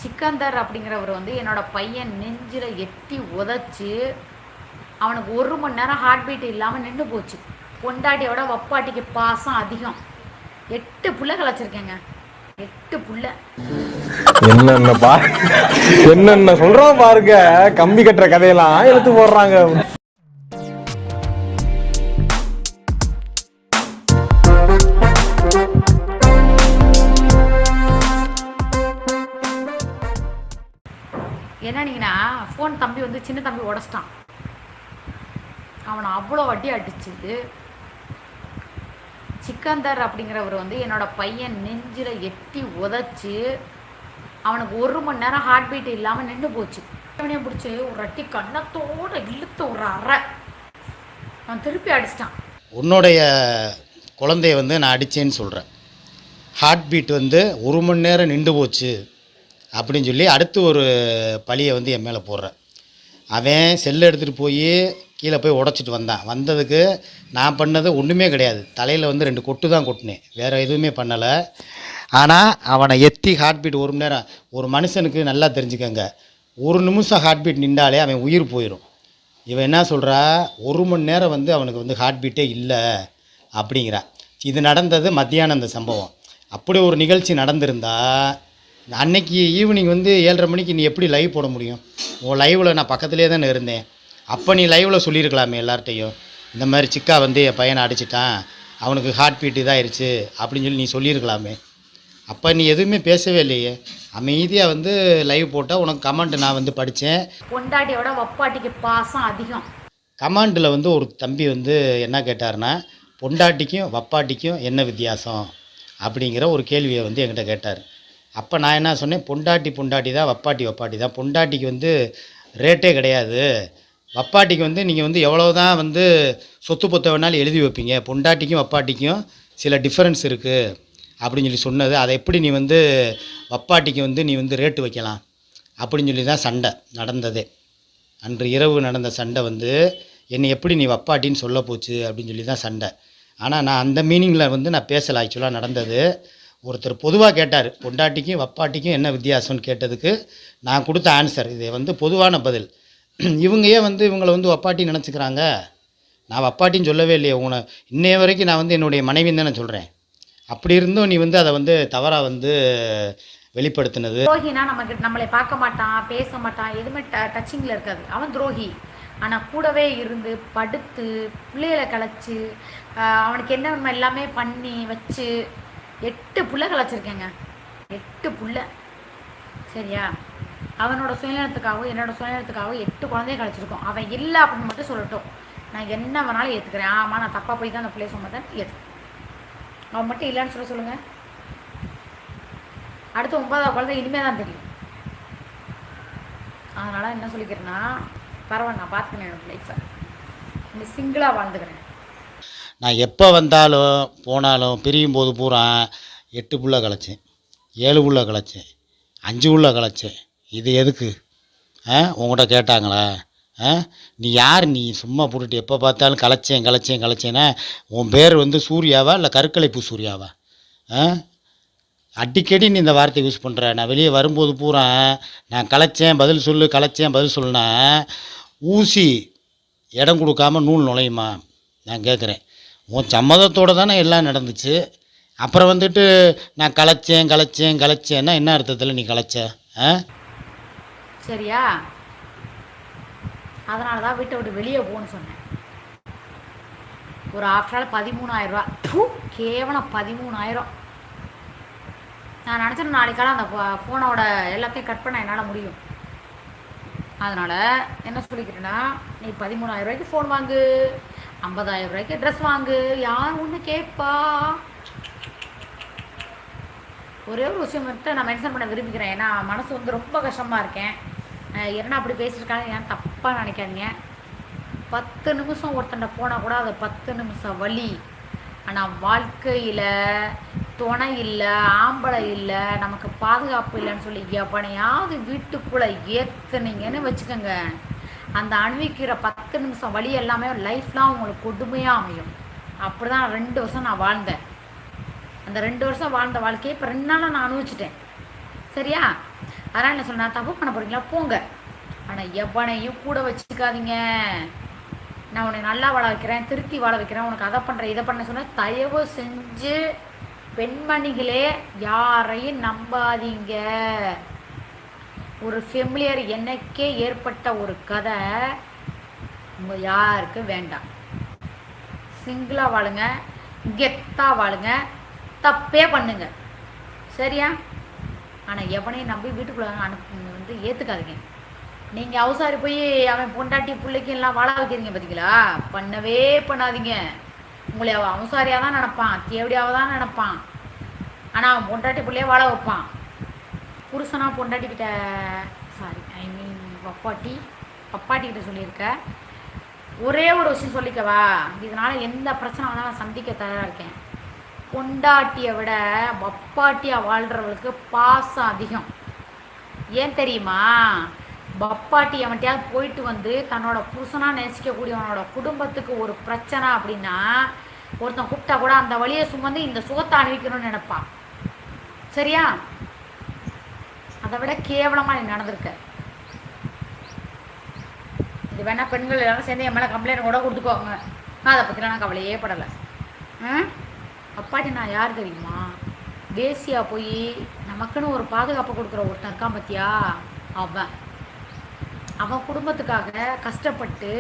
சிக்கந்தர் அப்படிங்கிறவர் வந்து என்னோட பையன் நெஞ்சில் எட்டி உதச்சி அவனுக்கு 1 மணி நேரம் ஹார்ட் பீட் இல்லாமல் நின்று போச்சு. பொண்டாட்டியோட வப்பாட்டிக்கு பாசம் அதிகம். 8 புள்ள கலைச்சிருக்கேங்க. 8 புள்ள. என்னென்ன சொல்றோம் பாருங்க. கம்பி கட்டுற கதையெல்லாம் எடுத்து போடுறாங்க. என்னன்னீங்கன்னா ஃபோன் தம்பி வந்து சின்ன தம்பி உடச்சிட்டான். அவனை அவ்வளோ வட்டி அடிச்சு. சிக்கந்தர் அப்படிங்கிறவர் வந்து என்னோட பையன் நெஞ்சில் எட்டி உதச்சி அவனுக்கு 1 மணி நேரம் ஹார்ட் பீட் இல்லாமல் நின்று போச்சு. அவனையும் பிடிச்சி ஒரு அட்டி கண்ணத்தோட இழுத்து ஒரு அறை அவன் திருப்பி அடிச்சிட்டான். உன்னுடைய குழந்தைய வந்து நான் அடித்தேன்னு சொல்கிறேன். ஹார்ட் பீட் வந்து 1 மணி நேரம் நின்று போச்சு அப்படின்னு சொல்லி அடுத்து ஒரு பழியை வந்து என் மேலே போடுறேன். அவன் செல்லை எடுத்துகிட்டு போய் கீழே போய் உடச்சிட்டு வந்ததுக்கு நான் பண்ணது ஒன்றுமே கிடையாது. தலையில் வந்து 2 கொட்டு தான் கொட்டினேன், வேறு எதுவுமே பண்ணலை. ஆனால் அவனை எத்தி ஹார்ட் பீட் 1 மணி நேரம், ஒரு மனுஷனுக்கு நல்லா தெரிஞ்சுக்கங்க, 1 நிமிஷம் ஹார்ட் பீட் நின்றாலே அவன் உயிர் போயிடும். இவன் என்ன சொல்கிறா, 1 மணி நேரம் வந்து அவனுக்கு வந்து ஹார்ட் பீட்டே இல்லை அப்படிங்கிறா. இது நடந்தது மத்தியானம் அந்த சம்பவம். அப்படி ஒரு நிகழ்ச்சி நடந்திருந்தா அன்னைக்கு ஈவினிங் வந்து 7:30 மணிக்கு நீ எப்படி லைவ் போட முடியும்? உன் லைவில் நான் பக்கத்துலேயே தானே இருந்தேன். அப்போ நீ லைவில் சொல்லியிருக்கலாமே எல்லார்ட்டையும், இந்த மாதிரி சிக்கா வந்து என் பையனை அடிச்சிட்டான், அவனுக்கு ஹார்ட் பீட் இதாகிடுச்சு அப்படின்னு சொல்லி நீ சொல்லியிருக்கலாமே. அப்போ நீ எதுவுமே பேசவே இல்லையே, அமைதியாக வந்து லைவ் போட்டால் உனக்கு கமெண்ட் நான் வந்து படித்தேன். பொண்டாட்டியோட வப்பாட்டிக்கு பாசம் அதிகம். கமெண்டில் வந்து ஒரு தம்பி வந்து என்ன கேட்டார்னா, பொண்டாட்டிக்கும் வப்பாட்டிக்கும் என்ன வித்தியாசம் அப்படிங்கிற ஒரு கேள்வியை வந்து என்கிட்ட கேட்டார். அப்போ நான் என்ன சொன்னேன், பொண்டாட்டி தான், வப்பாட்டி தான். பொண்டாட்டிக்கு வந்து ரேட்டே கிடையாது. வப்பாட்டிக்கு வந்து நீங்கள் வந்து எவ்வளோ தான் வந்து சொத்து பொத்த வேணாலும் எழுதி வைப்பீங்க, பொண்டாட்டிக்கும் வப்பாட்டிக்கும் சில டிஃப்ரென்ஸ் இருக்குது அப்படின்னு சொல்லி சொன்னது. அதை எப்படி நீ வந்து வப்பாட்டிக்கு வந்து நீ வந்து ரேட்டு வைக்கலாம் அப்படின்னு சொல்லி தான் சண்டை நடந்ததே. அன்று இரவு நடந்த சண்டை வந்து என்னை எப்படி நீ வப்பாட்டின்னு சொல்ல போச்சு அப்படின்னு சொல்லி தான் சண்டை. ஆனால் நான் அந்த மீனிங்கில் வந்து நான் பேசலை. ஆக்சுவலாக நடந்தது ஒருத்தர் பொதுவாக கேட்டார், பொண்டாட்டிக்கும் வப்பாட்டிக்கும் என்ன வித்தியாசம்னு கேட்டதுக்கு நான் கொடுத்த ஆன்சர் இது வந்து பொதுவான பதில். இவங்க ஏன் வந்து இவங்களை வந்து வப்பாட்டி நினச்சிக்கிறாங்க? நான் வப்பாட்டின்னு சொல்லவே இல்லையே. உங்களை இன்னைய வரைக்கும் நான் வந்து என்னுடைய மனைவின்னு தானே சொல்கிறேன். அப்படி இருந்தும் நீ வந்து அதை வந்து தவறாக வந்து வெளிப்படுத்தினது. துரோகினா நம்மளை பார்க்க மாட்டான், பேச மாட்டான், எதுவுமே டச்சிங்கில் இருக்காது. அவன் துரோகி. ஆனால் கூடவே இருந்து படுத்து பிள்ளைகளை கலைச்சி அவனுக்கு என்ன உண்மை எல்லாமே பண்ணி வச்சு 8 புள்ள கலைச்சிருக்கேங்க. 8 புள்ள. சரியா? அவனோட சுயநலத்துக்காகவும் என்னோட சுயநலத்துக்காகவும் 8 குழந்தைய கழிச்சிருக்கோம். அவன் இல்லை அப்படின்னு மட்டும் சொல்லட்டும், நான் என்ன வேணாலும் ஏற்றுக்கிறேன். ஆமாம், நான் தப்பாக போய் தான் அந்த பிள்ளைய சொன்னதான் ஏற்றுக்கிறேன். அவன் மட்டும் இல்லைன்னு சொல்லுங்கள். அடுத்து 9ஆவது குழந்தை இனிமேல் தான் தெரியும். அதனால் என்ன சொல்லிக்கிறேன்னா, பரவாயில்ல, நான் பார்த்துக்கிறேன் என்னோடய லைஃப்பை. இந்த சிங்கிளாக வாழ்ந்துக்கிறேன். நான் எப்போ வந்தாலும் போனாலும் பிரியும் போது பூரா 8 புள்ள கலைச்சேன், 7 புள்ள கலைச்சேன், 5 புள்ள கலைச்சேன். இது எதுக்கு? உங்கள்கிட்ட கேட்டாங்களா? நீ யார்? நீ சும்மா போட்டுட்டு எப்போ பார்த்தாலும் கலைச்சேன்னா உன் பேர் வந்து சூர்யாவா இல்லை கருக்கலைப்பு சூர்யாவா? அடிக்கடி நீ இந்த வார்த்தை யூஸ் பண்ணுற. நான் வெளியே வரும்போது பூரா நான் கலைச்சேன் பதில் சொல்லுனா ஊசி இடம் கொடுக்காம நூல் நுழையுமா? நான் கேட்குறேன். உன் சம்மதத்தோடு தானே எல்லாம் நடந்துச்சு. அப்புறம் வந்துட்டு நான் கலைச்சேன்னா என்ன அர்த்தத்தில் நீ கலைச்ச? சரியா? அதனால தான் வீட்டை விட்டு வெளியே போகணும்னு சொன்னேன். ஒரு ஆஃப்டர் ஆல் 13,000 ரூபா. கேவலம் 13,000. நான் நினச்சேன் நாளைக்கால அந்த ஃபோனோட எல்லாத்தையும் கட் பண்ண என்னால் முடியும். அதனால் என்ன சொல்லிக்கிறேன்னா, நீ 13,000 ரூபாய்க்கு ஃபோன் வாங்கு, 50,000 ரூபாய்க்கு ட்ரெஸ் வாங்கு, யார் ஒன்று கேட்பா. ஒரே ஒரு விஷயம் மட்டும் நான் மென்ஷன் பண்ண விரும்பிக்கிறேன். ஏன்னா மனசு வந்து ரொம்ப கஷ்டமாக இருக்கேன். என்ன அப்படி பேசியிருக்காங்க, ஏன் தப்பாக நினைக்காதீங்க. 10 நிமிஷம் ஒருத்தண்ட போனால் கூட அது 10 நிமிஷம் வலி. ஆனால் வாழ்க்கையில் துணை இல்லை, ஆம்பளை இல்லை, நமக்கு பாதுகாப்பு இல்லைன்னு சொல்லி எவனையாவது வீட்டுக்குள்ளே ஏற்றுனீங்கன்னு வச்சுக்கோங்க, அந்த அனுபவிக்கிற 10 நிமிஷம் வலி எல்லாமே லைஃப்லாம் உங்களுக்கு கொடுமையாக அமையும். அப்படி தான் 2 வருஷம் நான் வாழ்ந்தேன். அந்த 2 வருஷம் வாழ்ந்த வாழ்க்கையை இப்போ 2 நாளாக நான் அனுபவிச்சிட்டேன். சரியா? அதனால் என்ன சொன்னா, தப்பு பண்ண போகிறீங்களா போங்க, ஆனால் எவனையும் கூட வச்சுக்காதீங்க. நான் உன்னை நல்லா வாழ வைக்கிறேன், திருத்தி வாழ வைக்கிறேன், உனக்கு அதை பண்ணுறேன் இதை பண்ண சொன்னால் தயவு செஞ்சு பெண்மணிகளே யாரையும் நம்பாதீங்க. ஒரு ஃபெமிலியர் எனக்கே ஏற்பட்ட ஒரு கதை உங்கள் யாருக்கும் வேண்டாம். சிங்கிளாக வாழுங்க, கெத்தாக வாழுங்க, தப்பே பண்ணுங்க, சரியா? ஆனால் எவனையும் நம்பி வீட்டுக்குள்ளே வந்து ஏற்றுக்காதீங்க. நீங்கள் அவசாரி போய் அவன் பொண்டாட்டி பிள்ளைக்கு எல்லாம் வாழ வைக்கிறீங்க பார்த்தீங்களா, பண்ணவே பண்ணாதீங்க. உங்களை அவன் அவசாரியாக தான் நினப்பான், தேவடியாக தான் நினப்பான், ஆனால் அவன் பொண்டாட்டி பிள்ளையே வாழ வைப்பான். புருஷனா பொண்டாட்டிக்கிட்ட, சாரி ஐ மீன் பப்பாட்டிக்கிட்ட சொல்லியிருக்க. ஒரே ஒரு விஷயம் சொல்லிக்கவா, இதனால் எந்த பிரச்சனை வந்தாலும் சந்திக்க தயாராக இருக்கேன். பொண்டாட்டியை விட பப்பாட்டியாக வாழ்கிறவளுக்கு பாசம் அதிகம். ஏன் தெரியுமா? பப்பாட்டி அவன்கிட்டயாவது போயிட்டு வந்து தன்னோட புருஷனாக நேசிக்கக்கூடியவனோட குடும்பத்துக்கு ஒரு பிரச்சனை அப்படின்னா ஒருத்தன் கூப்பிட்டா கூட அந்த வழியை சுமந்து இந்த சுகத்தை அணிவிக்கணும்னு நினைப்பான், சரியா? அதை விட கேவலமாக நீ நடந்திருக்க. இது வேணால் பெண்கள் எல்லாரும் சேர்ந்து என் மேலே கம்ப்ளைண்ட் கூட கொடுத்துக்கோங்க, நான் அதை பற்றிலாம் நான் கவலையே படலை. அப்பாட்டி நான் யார் தெரியுமா? வேசியாக போய் நமக்குன்னு ஒரு பாதுகாப்பு கொடுக்குற ஒருத்தன் இருக்கான் பார்த்தியா, அவன் குடும்பத்துக்காக கஷ்டப்பட்டு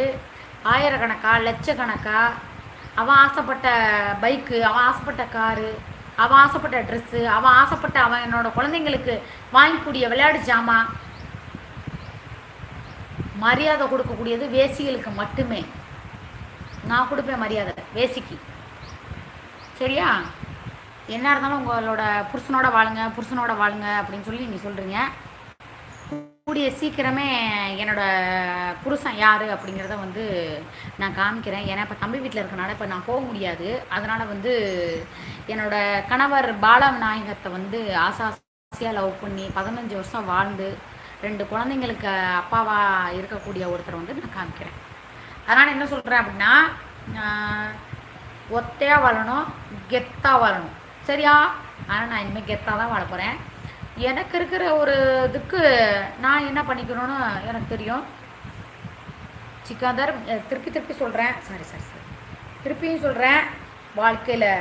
ஆயிரக்கணக்கா லட்சக்கணக்கா அவன் ஆசைப்பட்ட பைக்கு, அவன் ஆசைப்பட்ட காரு, அவன் ஆசைப்பட்ட ட்ரெஸ்ஸு, அவன் ஆசைப்பட்ட அவன் என்னோட குழந்தைங்களுக்கு வாங்கக்கூடிய விளையாட்டு ஜாமான், மரியாதை கொடுக்கக்கூடியது வேசிகளுக்கு மட்டுமே. நான் கொடுப்பேன் மரியாதை வேசிக்கு, சரியா? என்ன இருந்தாலும் உங்களோட புருஷனோட வாழுங்க அப்படின்னு சொல்லி நீங்கள் சொல்கிறீங்க. கூடிய சீக்கிரமே என்னோடய புருஷன் யார் அப்படிங்கிறத வந்து நான் காமிக்கிறேன். ஏன்னா இப்போ தம்பி வீட்டில் இருக்கனால இப்போ நான் போக முடியாது. அதனால் வந்து என்னோடய கணவர் பாலநாயகத்தை வந்து ஆசாசியாக லவ் பண்ணி 15 வருஷம் வாழ்ந்து 2 குழந்தைங்களுக்கு அப்பாவாக இருக்கக்கூடிய ஒருத்தரை வந்து நான் காமிக்கிறேன். அதனால் என்ன சொல்கிறேன் அப்படின்னா, ஒத்தையாக வாழணும், கெத்தாக வாழணும், சரியா? ஆனால் நான் இனிமேல் கெத்தாக தான் வாழ போகிறேன். எனக்கு இருக்கிற ஒரு இதுக்கு நான் என்ன பண்ணிக்கணும்னு எனக்கு தெரியும். சிக்கந்தர் திருப்பி சொல்கிறேன், சாரி திருப்பியும் சொல்கிறேன், வாழ்க்கையில்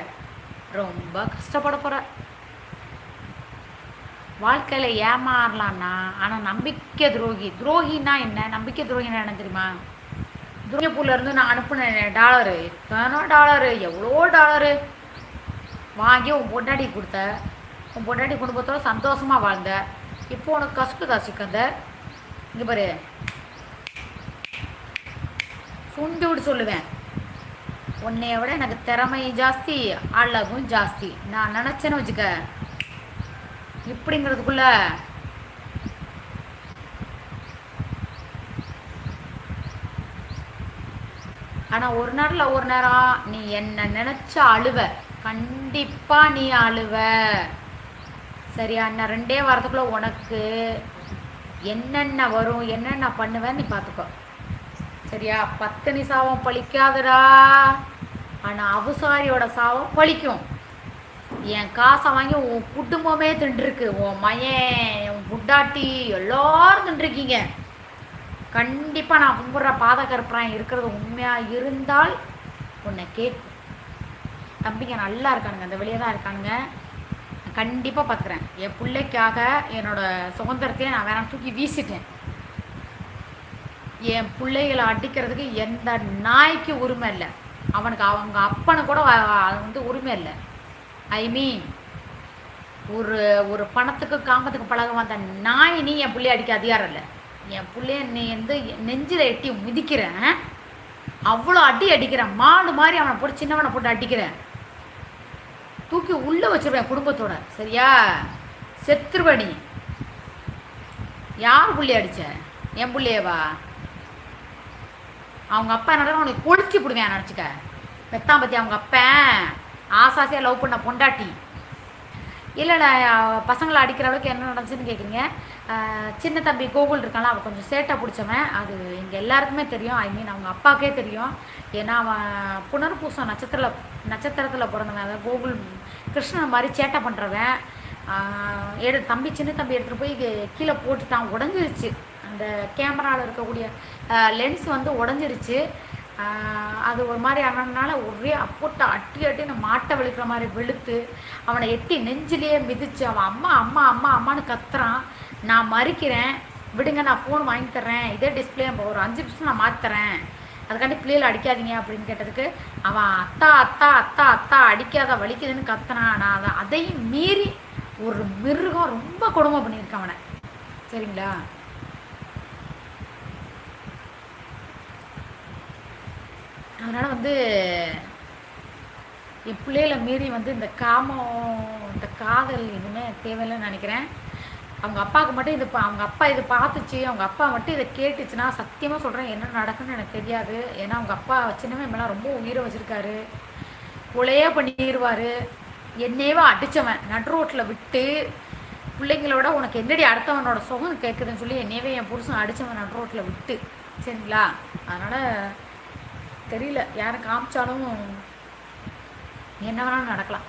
ரொம்ப கஷ்டப்பட போகிறேன். வாழ்க்கையில் ஏமாறலான்னா, ஆனால் நம்பிக்கை துரோகின்னா என்ன? நம்பிக்கை துரோகின்னா என்ன தெரியுமா? துரோகிப்பூர்லேருந்து நான் அனுப்புனேன் டாலரு, எத்தனை டாலரு, எவ்வளோ டாலரு வாங்கி உன் பொண்டாட்டி கொடுத்த, உன் பொண்டாட்டி குடும்பத்தோட சந்தோஷமாக வாழ்ந்த. இப்போ உனக்கு கஷ்டதா சிக்கந்தர்? இங்கே பாரு, சுண்டு விட்டு சொல்லுவேன், உன்னைய விட எனக்கு திறமை ஜாஸ்தி, அழகும் ஜாஸ்தி. நான் நினச்சேன்னு வச்சுக்க, இப்படிங்கிறதுக்குள்ள ஆனால் ஒரு நேரம் நீ என்ன நினச்ச அழுவ, கண்டிப்பாக நீ அழுவ, சரியா? நான் 2 வாரத்துக்குள்ளே உனக்கு என்னென்ன வரும், என்னென்ன பண்ணுவேன் நீ பார்த்துக்கோ, சரியா? பத்தினி சாபம் பழிக்காதடா, ஆனால் அவசாரியோட சாபம் பழிக்கும். என் காசை வாங்கி உன் குடும்பமே தின்றுருக்கு, உன் மயன், உன் புட்டாட்டி எல்லோரும் தின்றுருக்கீங்க. கண்டிப்பாக நான் கும்பிட்ற பாதகற்பறான் இருக்கிறது உண்மையாக இருந்தால் உன்னை கேட்கும். தம்பிங்க நல்லா இருக்கானுங்க, அந்த வெளியே தான் இருக்கானுங்க. கண்டிப்பாக பார்த்துக்கிறேன். என் பிள்ளைக்காக என்னோடய சுதந்திரத்தையே நான் வேணாம் தூக்கி வீசிட்டேன். என் பிள்ளைகளை அடிக்கிறதுக்கு எந்த நாய்க்கு உரிமை இல்லை, அவனுக்கு அவங்க அப்பனு கூட அது வந்து உரிமை இல்லை. ஐ மீன் ஒரு பணத்துக்கு காமத்துக்கு பழக வந்த நாய் நீ என் பிள்ளைய அடிக்க அதிகாரம் இல்லை. என் பிள்ளைய நீ வந்து நெஞ்சில் எட்டி மிதிக்கிறேன், அவ்வளோ அடிக்கிறேன், மாடு மாதிரி அவனை போட்டு சின்னவனை போட்டு அடிக்கிறேன், தூக்கி உள்ளே வச்சிருவேன் குடும்பத்தோட, சரியா? செத்துருவனி. யார் புள்ளைய அடித்த? என் பிள்ளையவா? அவங்க அப்பா என்ன அவனுக்கு கொளுத்தி போடுவேன் நினச்சிக்க. பெத்தான் பற்றி அவங்க அப்பன் ஆசாசியாக லவ் பண்ண பொண்டாட்டி. இல்லை பசங்களை அடிக்கிற அளவுக்கு என்ன நடந்துச்சுன்னு கேட்குறீங்க. சின்ன தம்பி கோகுல் இருக்கான்ல, அவன் கொஞ்சம் சேட்டை பிடிச்சவன், அது இங்கே எல்லாருக்குமே தெரியும். ஐ மீன் அவங்க அப்பாவுக்கே தெரியும். ஏன்னா அவன் புனர்பூசம் நட்சத்திரத்தில் பிறந்தவன். அதாவது கோகுல் கிருஷ்ணன் மாதிரி சேட்டை பண்ணுறவன். தம்பி சின்ன தம்பி எடுத்துகிட்டு போய் கீழே போட்டுட்டான், உடஞ்சிருச்சு. அந்த கேமராவில் இருக்கக்கூடிய லென்ஸ் வந்து உடஞ்சிருச்சு. அது ஒரு மாதிரி ஆனதுனால ஒரே போட்டு அட்டி அட்டி நான் மாட்டை வெளுக்கிற மாதிரி வெளுத்து அவனை எட்டி நெஞ்சிலேயே மிதித்து அவன் அம்மா அம்மா அம்மா அம்மான்னு கத்துறான். நான் மறிக்கிறேன், விடுங்க நான் ஃபோன் வாங்கி தர்றேன், இதே டிஸ்பிளே ஒரு 5 நிமிஷம் நான் மாற்றுறேன், அதுக்காண்டி பிள்ளைகளை அடிக்காதீங்க அப்படின்னு கேட்டதுக்கு அவன் அத்தா அத்தா அத்தா அத்தா அடிக்காத வலிக்குதுன்னு கத்துனான். நான் அதையும் மீறி ஒரு மிருகம் ரொம்ப கொடுமை பண்ணியிருக்கேன் அவனை. சரிங்களா? அதனால் வந்து என் பிள்ளைகளை மீறி வந்து இந்த காமம் இந்த காதல் எதுவுமே தேவையில்லைன்னு நினைக்கிறேன். அவங்க அப்பாவுக்கு மட்டும் அவங்க அப்பா இது பார்த்துச்சு, அவங்க அப்பா மட்டும் இதை கேட்டுச்சுன்னா சத்தியமாக சொல்கிறேன் என்ன நடக்குன்னு எனக்கு தெரியாது. ஏன்னா அவங்க அப்பா சின்னவன் மேலே ரொம்ப உயிரை வச்சுருக்காரு, கொலையே பண்ணிடுவார். என்னையவே அடித்தவன் நடு ரோட்டில் விட்டு பிள்ளைங்களோட உனக்கு என்னடி அடுத்தவனோட சுகம் கேட்குதுன்னு சொல்லி என்னையவே என் புருஷன் அடித்தவன் நடு ரோட்டில் விட்டு. சரிங்களா? அதனால் தெரியல, யாரை காமிச்சாலும் என்ன வேணாலும் நடக்கலாம்.